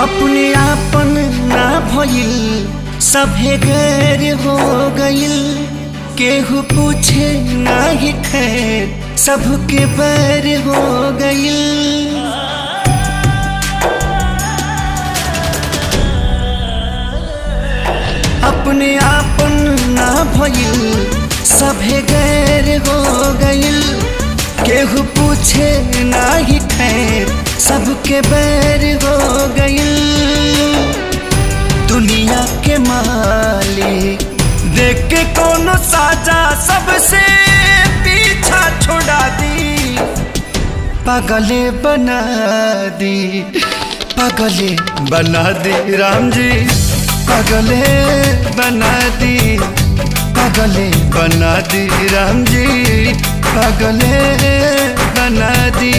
अपने आपन ना भइल सभे गैर हो गइल। केहू पूछे ना ही खैर सबके बैर हो गइल। अपने आपन ना भइल सभे गैर हो गइल। केहू पूछे ना ही खैर सबके बैर हो गइल। दुनिया के मालिक देख के कोनो साजा सबसे पीछा छोड़ा दी। पागले बना दी, पागले बना दी राम जी, पागले बना दी, पागले बना दी राम जी, पागले बना दी।